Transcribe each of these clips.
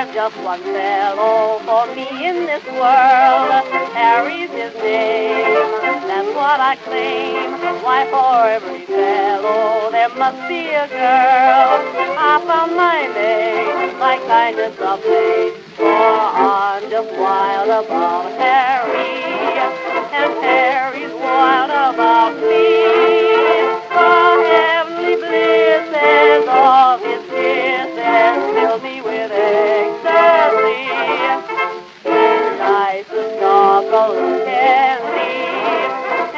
There's just one fellow for me in this world. Harry's his name, that's what I claim. Why, for every fellow there must be a girl. I found my mate, my kindness of fate. For I'm just wild about Harry, and Harry's wild about me. The heavenly blisses of his kisses fill me with ecstasy. Nice as chocolate candy,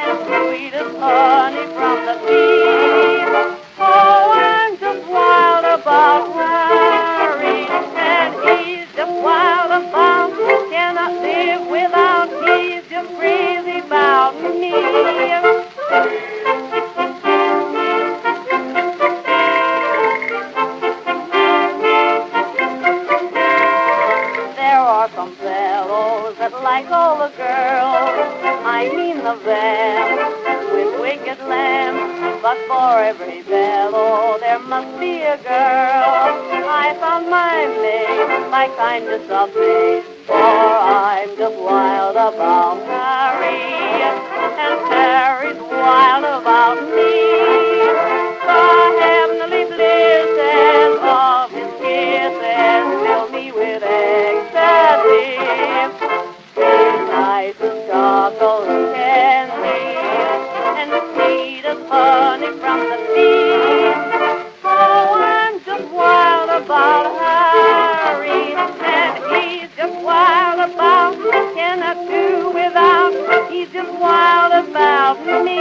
and sweet as honey from the bee. Oh, I'm just wild about Harry, and he's just wild about me. Cannot live without, he's just crazy about me. Some fellows that like all the girls, I mean the vamps with wicked lamps. But for every fellow there must be a girl. I found my mate, my kindness of fate. For I'm just wild about Harry, and Harry's wild about me. The heavenly blisses of his kisses fill me with ecstasy. Nice as chocolate candy, and sweet as honey from the bee. Oh, I'm just wild about Harry, and he's just wild about me. Cannot do without, he's just wild about me.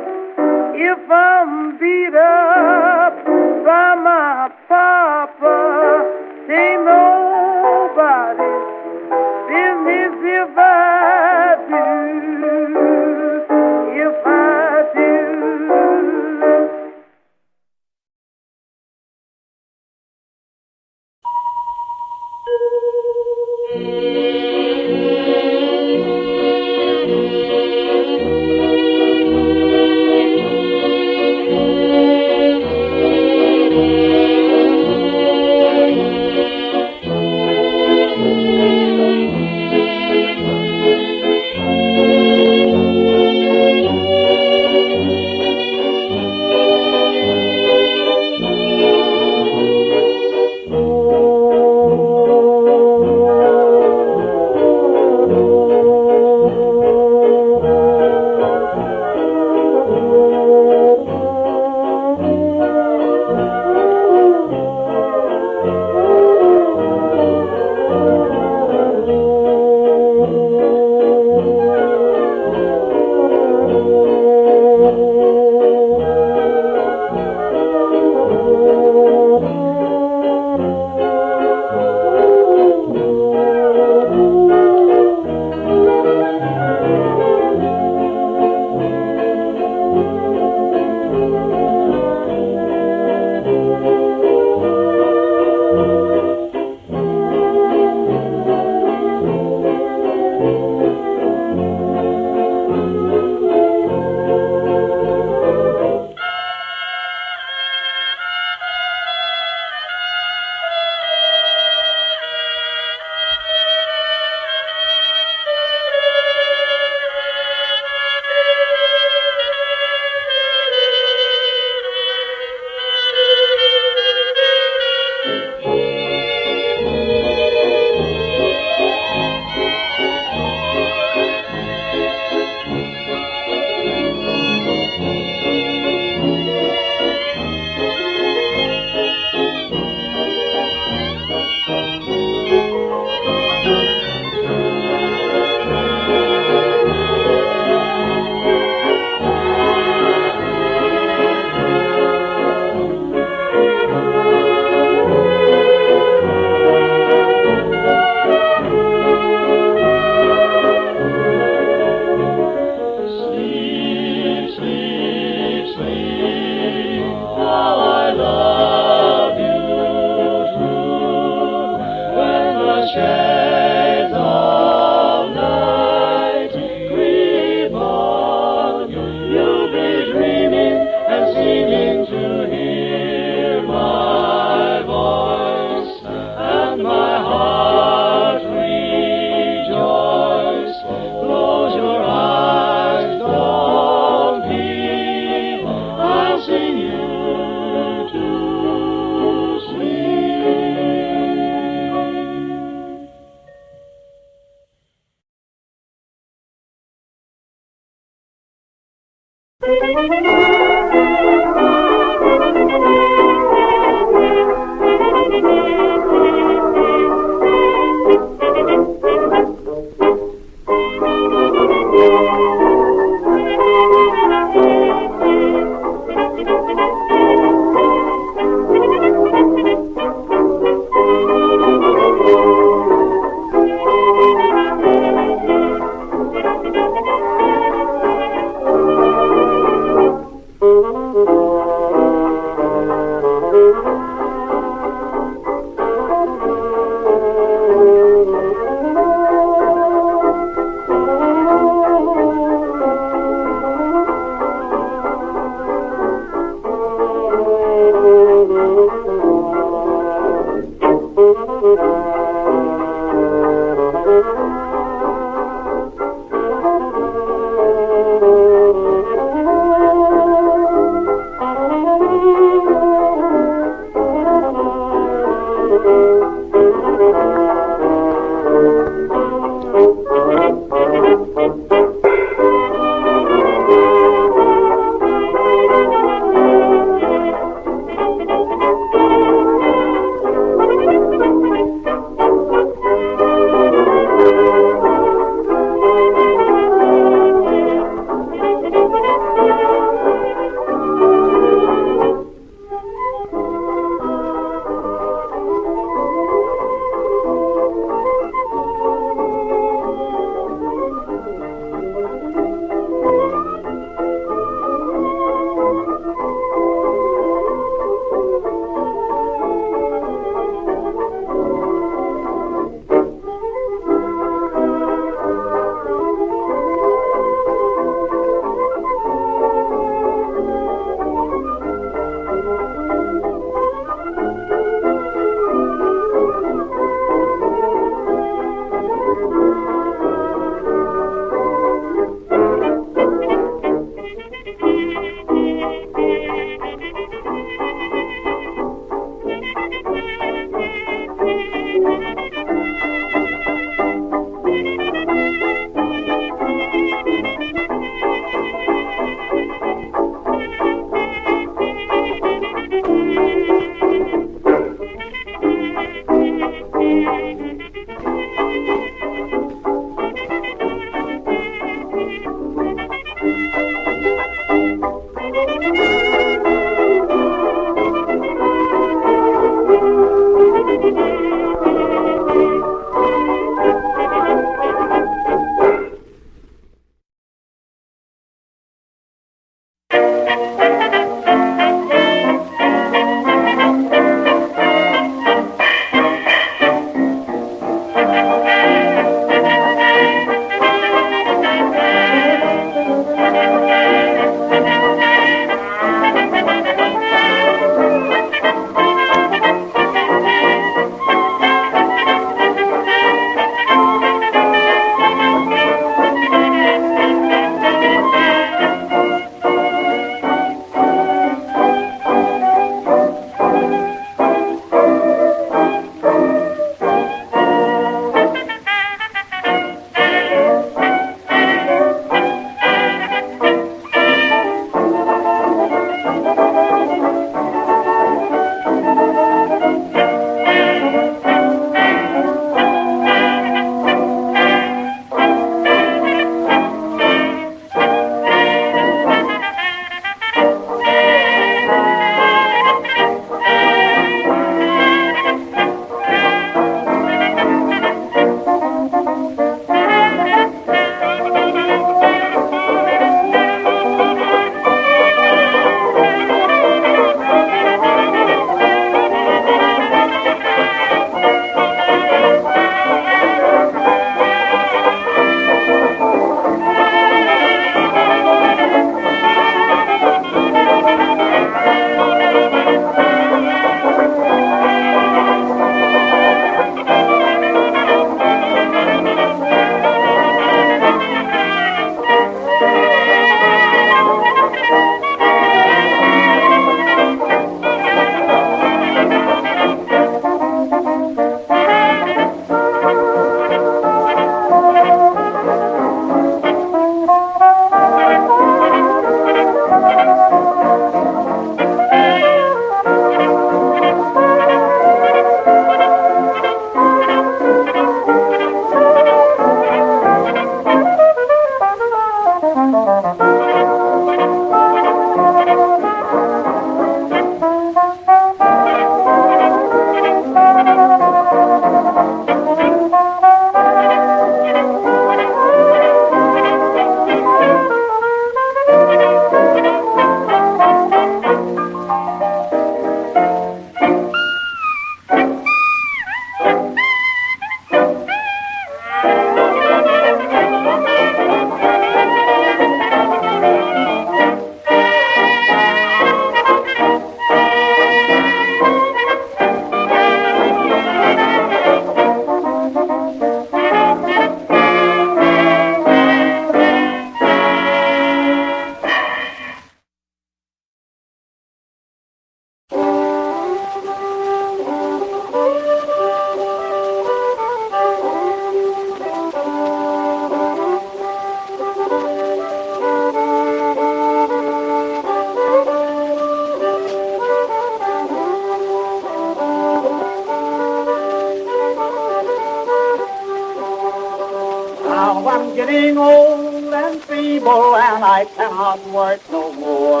I'm getting old and feeble and I cannot work no more.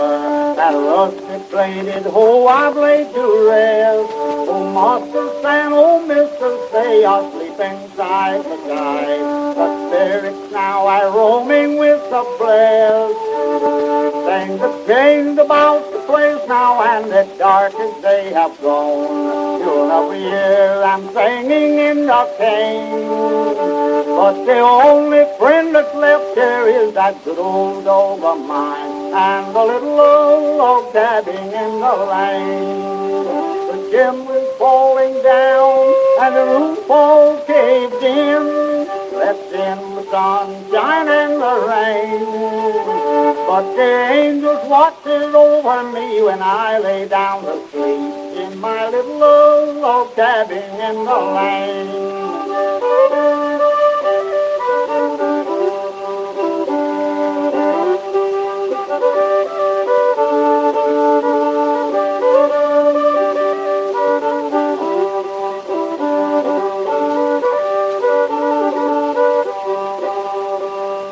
That rusted bladed hoe I've laid to rest. Oh, Master Sam, oh, Mr. Say, I sleep inside the sky. The spirits now are roaming with the blessed. Things have changed about the place now, and as dark as they have grown. You'll never hear them singing in the cane. But the only friend that's left here is that good old dog of mine, and the little old log cabin in the lane. The chimney's falling down, and the roof all caved in. Let's in the sunshine and the rain. But the angels watches over me when I lay down to sleep in my little old log cabin in the lane.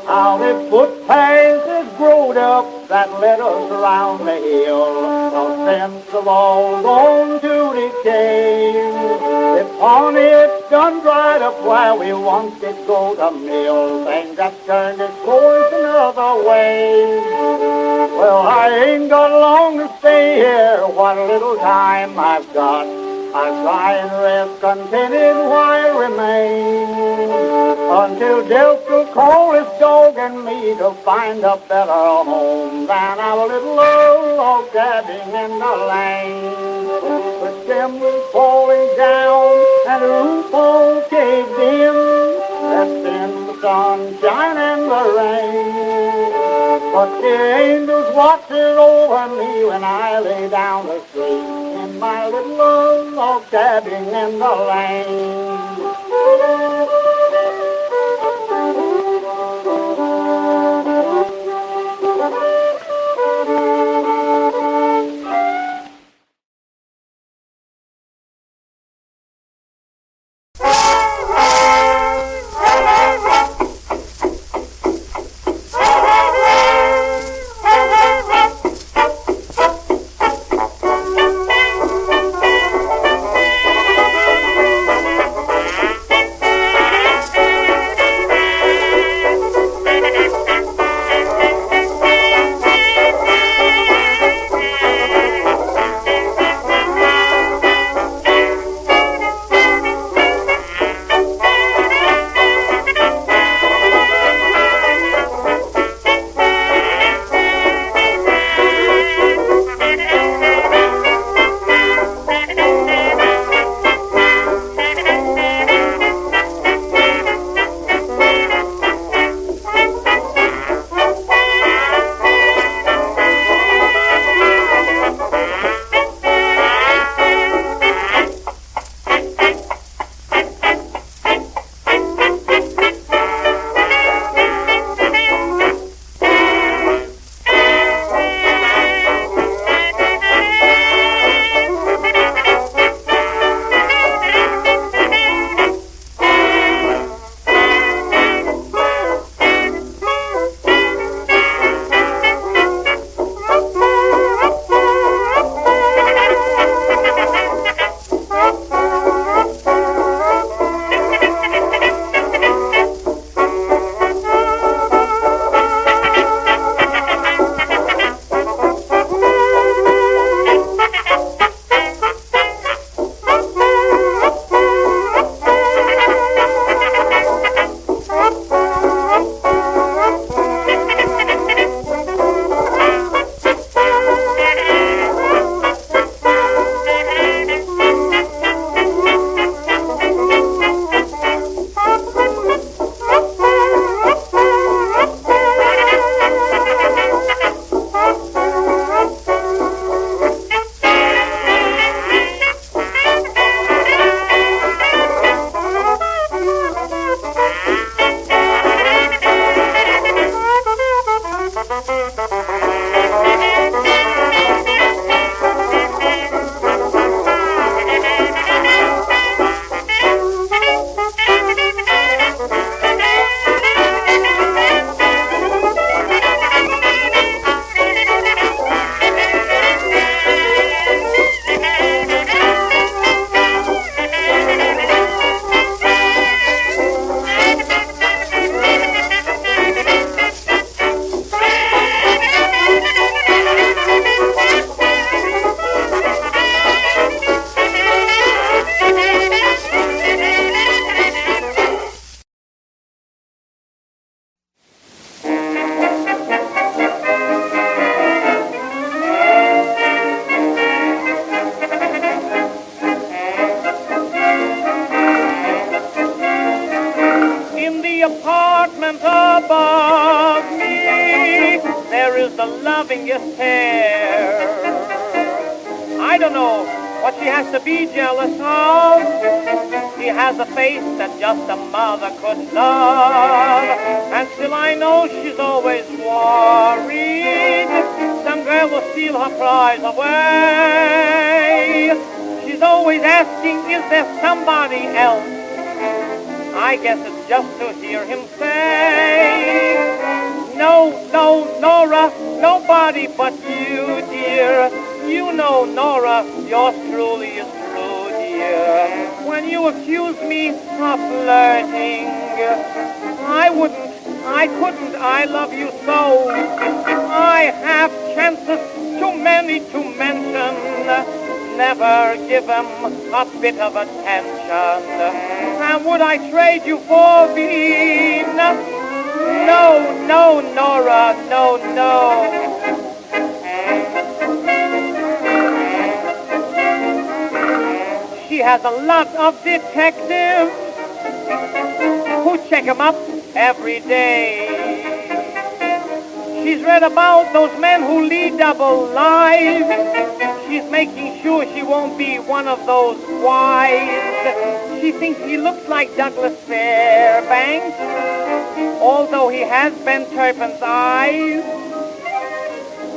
How the footpaths growed up that led us around the hill, a sense of all gone to decay. The pond it's done dried up where we once did go to mill, things have turned its course another way. Well, I ain't got long to stay here, what little time I've got, I'll try and rest contented while remain. Until death will call this dog and me to find a better home than our little old log cabin in the lane. The chimney's falling down and the roof all caved in. That's in the sunshine and the rain. But the angels watches over me when I lay down to sleep in my little old log cabin in the lane. element above me. There is the lovingest hair. I don't know what she has to be jealous of. She has a face that just a mother could love. And still I know she's always worried some girl will steal her prize away. She's always asking, is there somebody else? I guess it's just to hear him say, no, no, Nora, nobody but you, dear. You know, Nora, yours truly is true, dear. When you accuse me of flirting, I couldn't, I love you so. I have chances too many to mention. Never give him a bit of attention. And would I trade you for Venus? No, no, Nora, no, no. She has a lot of detectives who check him up every day. She's read about those men who lead double lives. She's making sure she won't be one of those wives. She thinks he looks like Douglas Fairbanks, although he has Ben Turpin's eyes.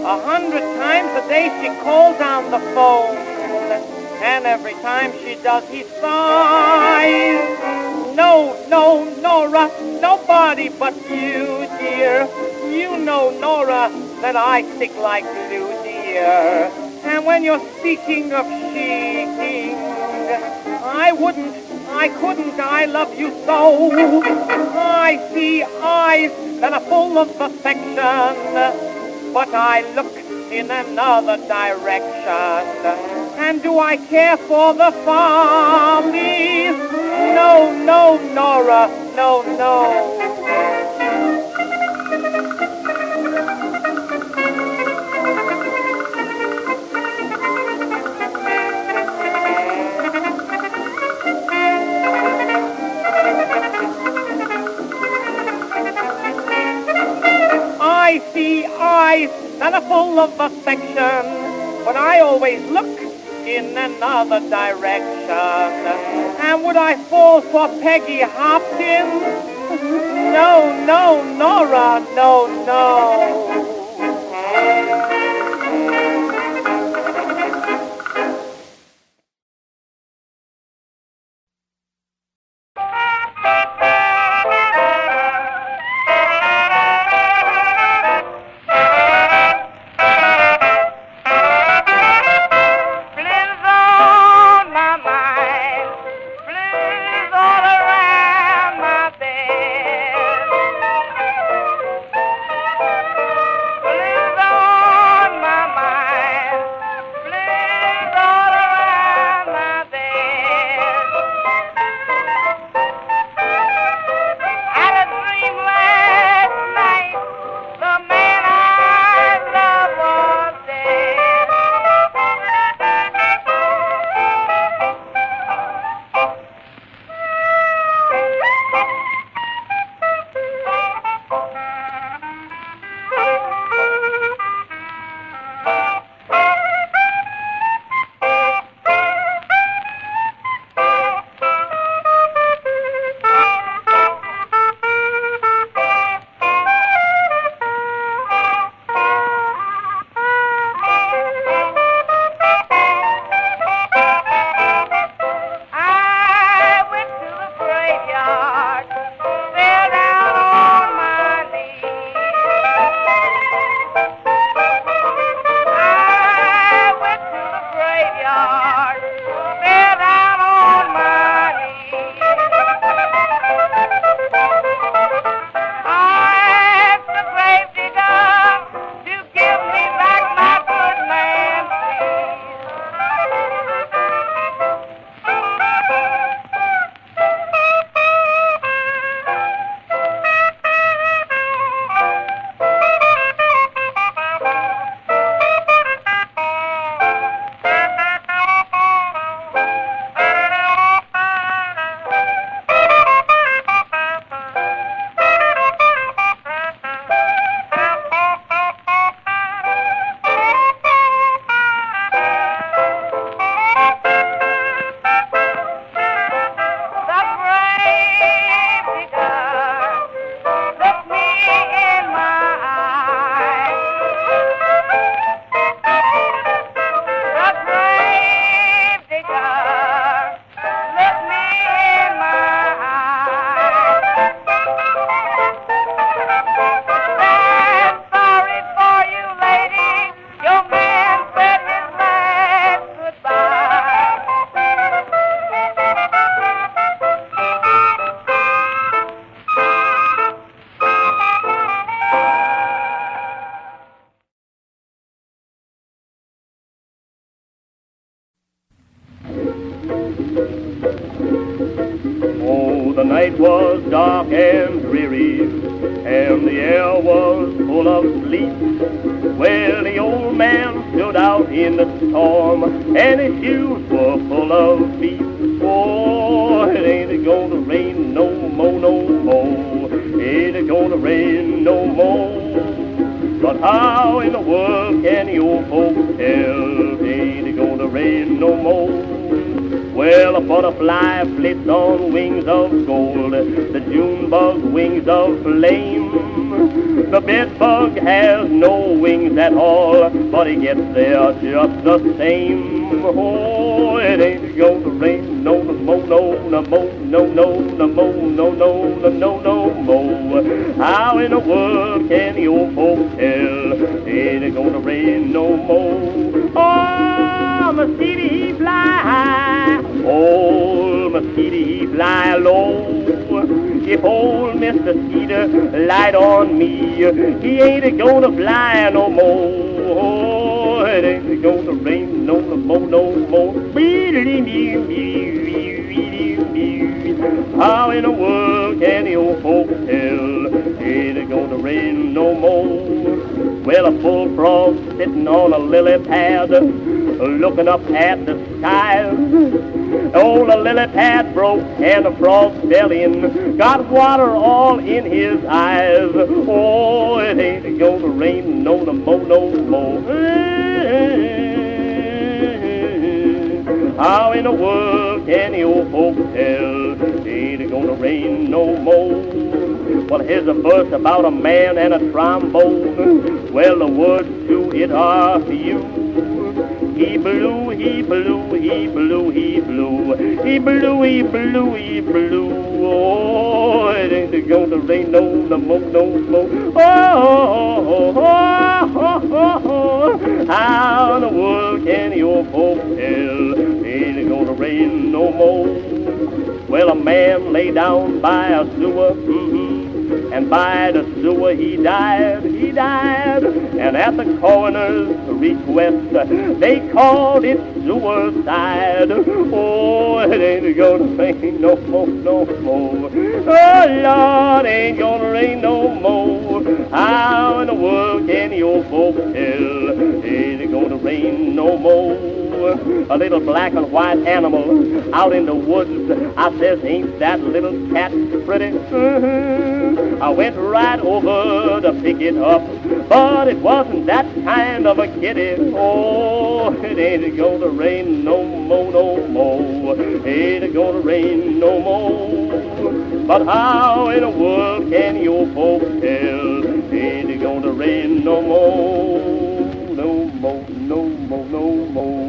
100 times a day she calls on the phone, and every time she does, he sighs. No, no, Nora, nobody but you, dear. You know, Nora, that I stick like glue, dear. And when you're speaking of cheating, I couldn't, I love you so. I see eyes that are full of affection, but I look in another direction. And do I care for the follies? No, no, Nora, no, no. I see eyes that are full of affection, but I always look in another direction. And would I fall for Peggy Hopkins? No, no, Nora, no, no. The night was dark and dreary, and the air was full of sleep. Well, the old man stood out in the storm, and his shoes were full of feet. Oh, it ain't gonna rain no more, no more. Ain't gonna rain no more. But how in the world can the old folks tell? Ain't gonna rain no more. Well, a butterfly flits on wings of gold, the June bug wings of flame. The bedbug has no wings at all, but he gets there just the same. Oh, it ain't gonna rain no more, no more, no, no, no more, no, no, no, no, no more. How in the world can the old folks tell? Ain't it gonna rain no more? Oh, mosquito he fly high, old mosquito he fly low. If old Mr. Skeeter light on me, he ain't gonna fly no more. Oh, it ain't gonna rain no more, no more. How in the world can the old folks tell? Ain't it gonna rain no more? Well, a bullfrog sitting on a lily pad, looking up at the skies. Oh, the lily pad broke and the frog's bellying got water all in his eyes. Oh, it ain't gonna rain no more, no more. How in the world can the old folks tell? Ain't it gonna rain no more? Well, here's a verse about a man and a trombone. Well, the words to it are for you. He blew, he blew, he blew, he blew, he blew, he blew, he blew. Oh, it ain't gonna rain no more, no more. Oh, how in the world can the old folks tell? Ain't it gonna rain no more? Well, a man lay down by a sewer, and by the sewer he died, he died. And at the coroner's request, they called it suicide. Oh, it ain't gonna rain no more, no more. Oh, Lord, ain't gonna rain no more. How in the world can the old folks tell? Ain't it gonna rain no more? A little black and white animal out in the woods. I says, ain't that little cat pretty? I went right over to pick it up, but it wasn't that kind of a kitty. Oh, it ain't gonna rain no more, no more. Ain't it gonna rain no more. But how in the world can you folks tell? Ain't it gonna rain no more, no more, no more, no more.